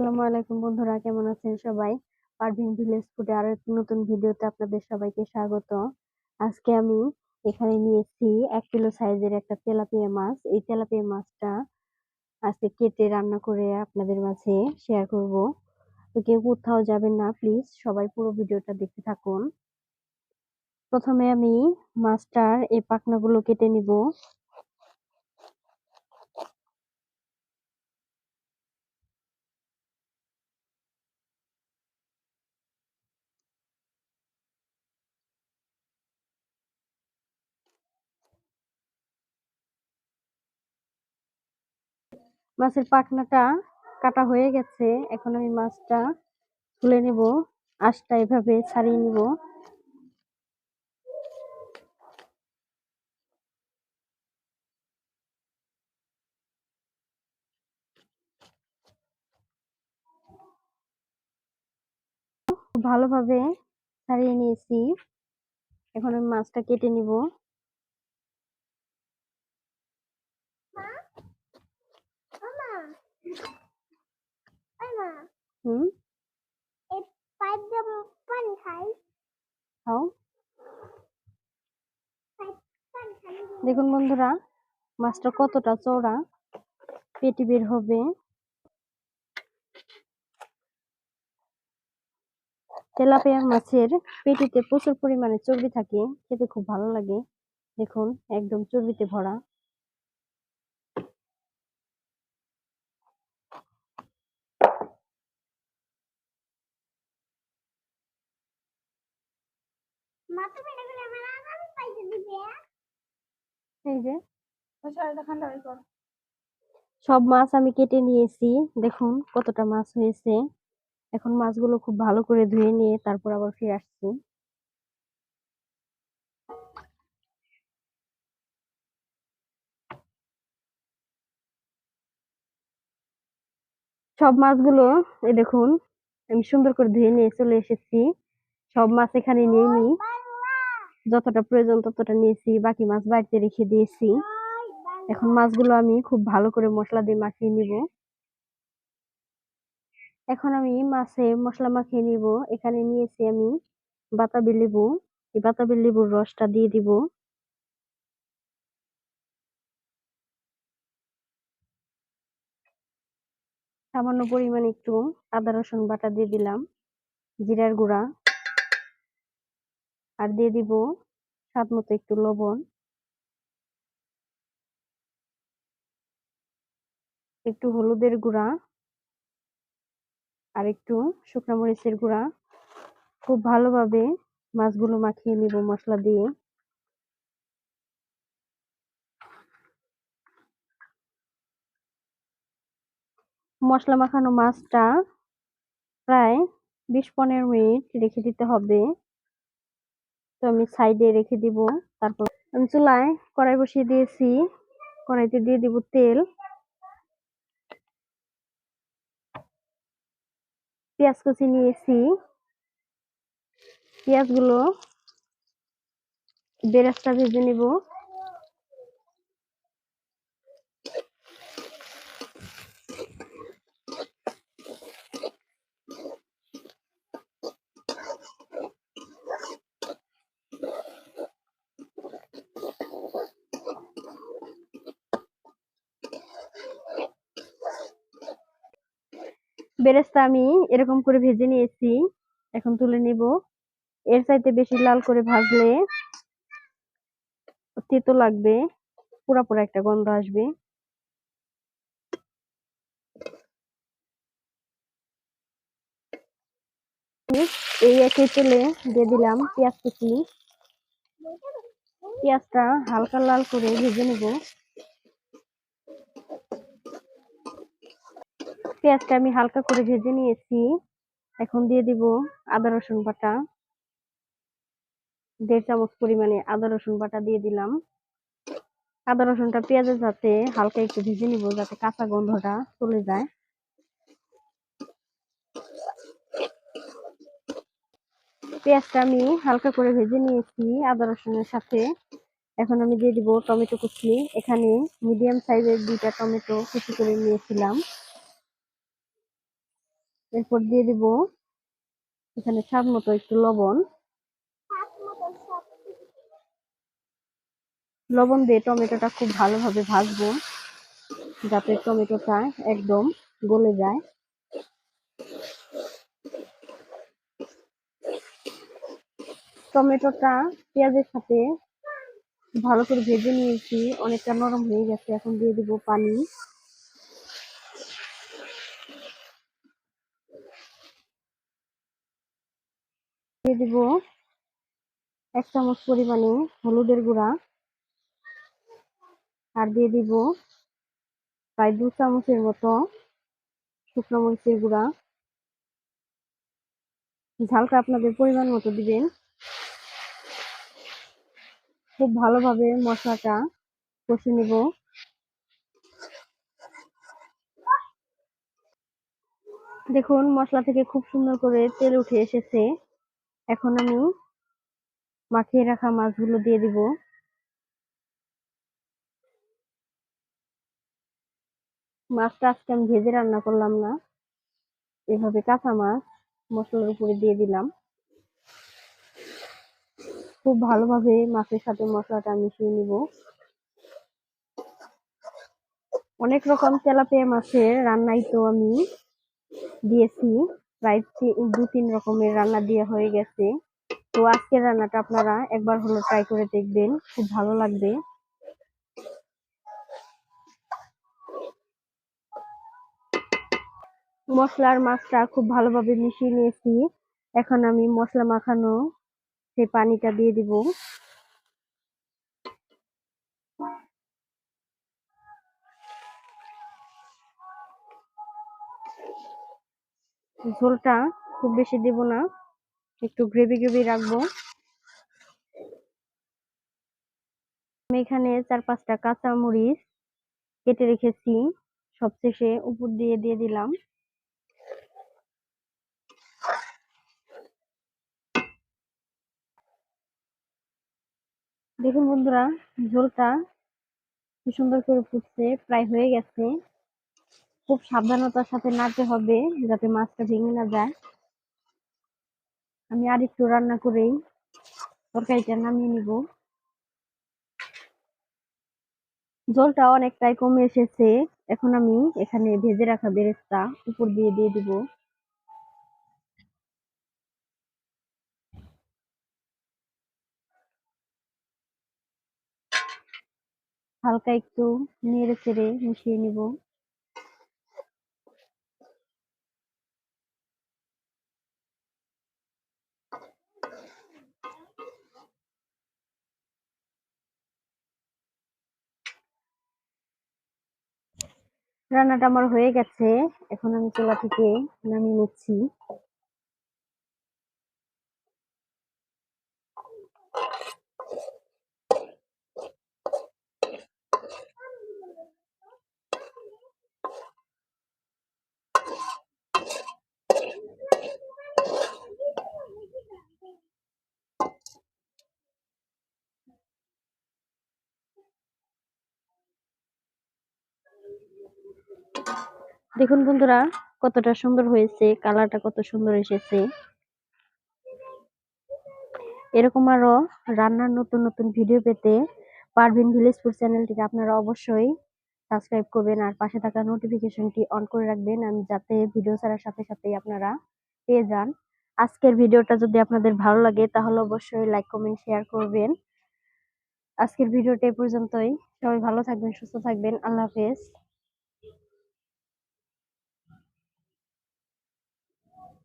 আসসালামু আলাইকুম বন্ধুরা, কেমন আছেন সবাই? পারভিন ভিলেজ ফুডে আরো একটি নতুন ভিডিওতে আপনাদের সবাইকে স্বাগত। আজকে আমি এখানে নিয়েছি 1 কিলো সাইজের একটা তেলাপিয়া মাছ। এই তেলাপিয়া মাছটা আজকে কেটে রান্না করে আপনাদের মাঝে শেয়ার করব। তো কেউ কোথাও যাবেন না, প্লিজ সবাই পুরো ভিডিওটা দেখতে থাকুন। প্রথমে আমি মাছটার এই পাখনাগুলো কেটে নিব। মাছের পাখনাটা কাটা হয়ে গেছে। এখন আমি মাছটা তুলে নেব, আঁশটা এভাবে ছাড়িয়ে নিব। ভালোভাবে ছাড়িয়ে নিয়েছি। এখন আমি মাছটা কেটে নিব। হুম, খাও। দেখুন বন্ধুরা, মাছটা কতটা চওড়া, পেটি বের হবে। তেলাপিয়া মাছের পেটিতে প্রচুর পরিমাণে চর্বি থাকে, খেতে খুব ভালো লাগে। দেখুন, একদম চর্বিতে ভরা। এই যে সব মাছ আমি কেটে নিয়েছি। দেখুন কতটা মাছ হয়েছে। এখন মাছগুলো খুব ভালো করে ধুয়ে নিয়ে তারপর আবার ফিরে আসছি। সব মাছগুলো এই দেখুন, আমি সুন্দর করে ধুয়ে নিয়ে চলে এসেছি। সব মাছ এখানে নিয়ে নি, যতটা প্রয়োজন ততটা নিয়েছি, বাকি মাছ বাড়িতে রেখে দিয়েছি। এখন মাছগুলো আমি খুব ভালো করে মশলা দিয়ে মাখিয়ে নিব। এখন আমি মাছে মশলা মাখিয়ে নিব। এখানে নিয়েছি আমি বাতাবি লেবু। এই বাতাবি লেবুর রসটা দিয়ে দিব। সামান্য পরিমাণে একটু আদা রসুন বাটা দিয়ে দিলাম, জিরার গুঁড়া, আর দিয়ে দিব স্বাদ মতো একটু লবণ, একটু হলুদের গুঁড়া, আর একটু শুকনো মরিচের গুঁড়া। খুব ভালোভাবে মাছগুলো মাখিয়ে নিব মশলা দিয়ে। মশলা মাখানো মাছটা প্রায় 20-15 মিনিট রেখে দিতে হবে। তো আমি সাইডে রেখে দিব। তারপর আমি চুলায় কড়াই বসিয়ে দিয়েছি। কড়াইতে দিয়ে দিব তেল। পেঁয়াজ কুচি নিয়েছি। পেঁয়াজগুলো বেরেস্তা ভেজে নিব। বেরেস্তা আমি এরকম করে ভেজে নিয়েছি, এখন তুলে নিব। এর চাইতে বেশি লাল করে ভাজলে তেতো লাগবে, পুরা পুরা একটা গন্ধ আসবে। এই একই তেলে দিয়ে দিলাম পেঁয়াজ কুচি। পেঁয়াজটা হালকা লাল করে ভেজে নিব। পেঁয়াজটা আমি হালকা করে ভেজে নিয়েছি। এখন দিয়ে দিব আদা রসুন বাটা। 1.5 চামচ পরিমাণে আদা রসুন বাটা দিয়ে দিলাম। আদা রসুনটা পেঁয়াজের সাথে হালকা একটু ভেজে নিব, যাতে কাঁচা গন্ধটা চলে যায়। পেঁয়াজটা আমি হালকা করে ভেজে নিয়েছি আদা রসুনের সাথে। এখন আমি দিয়ে দিব টমেটো কুচি। এখানে মিডিয়াম সাইজের 2টা টমেটো কুচি করে নিয়েছিলাম। এরপর দিয়ে দিব এখানে স্বাদ মতো একটু লবণ। লবণ দিয়ে টমেটোটা খুব ভালোভাবে ভাজবো যাতে টমেটোটা একদম গলে যায়। টমেটোটা পেঁয়াজের সাথে ভালো করে ভেজে নিয়েছি, অনেকটা নরম হয়ে গেছে। এখন দিয়ে দিব পানি। দিয়ে দিব 1 চামচ পরিমাণে হলুদের গুঁড়া, আর দিয়ে দিব প্রায় 2 চামচের মতো শুকনো মরিচের গুঁড়া। ঝালটা আপনাদের পরিমাণ মতো দিবেন। খুব ভালোভাবে মশলাটা কষে নিব। দেখুন মশলা থেকে খুব সুন্দর করে তেল উঠে এসেছে। এখন আমি মাখিয়ে রাখা মাছগুলো দিয়ে দিব। মাছটা আজকে আমি ভেজে রান্না করলাম না, এভাবে কাঁচা মাছ মশলার উপরে দিয়ে দিলাম। খুব ভালোভাবে মাছের সাথে মশলাটা মিশিয়ে নিব। অনেক রকম তেলাপিয়া মাছের রান্নাই তো আমি দিয়েছি, প্রায় 2-3 রকমের রান্না দিয়ে হয়ে গেছে। তো আজকের রান্নাটা আপনারা একবার হলো ট্রাই করে দেখবেন, খুব ভালো লাগবে। মশলার মাছটা খুব ভালোভাবে মিশিয়ে নিয়েছি। এখন আমি মশলা মাখানো সেই পানিটা দিয়ে দিব। ঝোলটা খুব বেশি দেব না, একটু গ্রেভি গ্রেভি রাখবো। আমি এখানে 4-5টা কাঁচা মরিচ কেটে রেখেছি, সবশেষে উপর দিয়ে দিয়ে দিলাম। দেখুন বন্ধুরা, ঝোলটা কি সুন্দর করে ফুটছে, প্রায় হয়ে গেছে। খুব সাবধানতার সাথে নাড়তে হবে যাতে মাছটা ভেঙে না যায়। আমি আর একটু রান্না করেই তরকারিটা নামিয়ে নিব। ঝোলটা অনেকটাই কমে এসেছে। এখন আমি এখানে ভেজে রাখা বেরেস্তা উপর দিয়ে দিয়ে দিব। হালকা একটু নেড়ে চেড়ে মিশিয়ে নিব। রান্নাটা আমার হয়ে গেছে, এখন আমি চুলা থেকে নামিয়ে নিচ্ছি। দেখুন বন্ধুরা কতটা সুন্দর হয়েছে, কালারটা কত সুন্দর এসেছে। এরকম আরো রান্নার নতুন নতুন ভিডিও পেতে পারভিন ভিলেজ ফুড চ্যানেলটিকে আপনারা অবশ্যই সাবস্ক্রাইব করবেন আর পাশে থাকা নোটিফিকেশনটি অন করে রাখবেন, আমি যাতে ভিডিও ছাড়ার সাথে সাথেই আপনারা পেয়ে যান। আজকের ভিডিওটা যদি আপনাদের ভালো লাগে তাহলে অবশ্যই লাইক কমেন্ট শেয়ার করবেন। আজকের ভিডিওটা এই পর্যন্তই। সবাই ভালো থাকবেন, সুস্থ থাকবেন। আল্লাহ হাফেজ।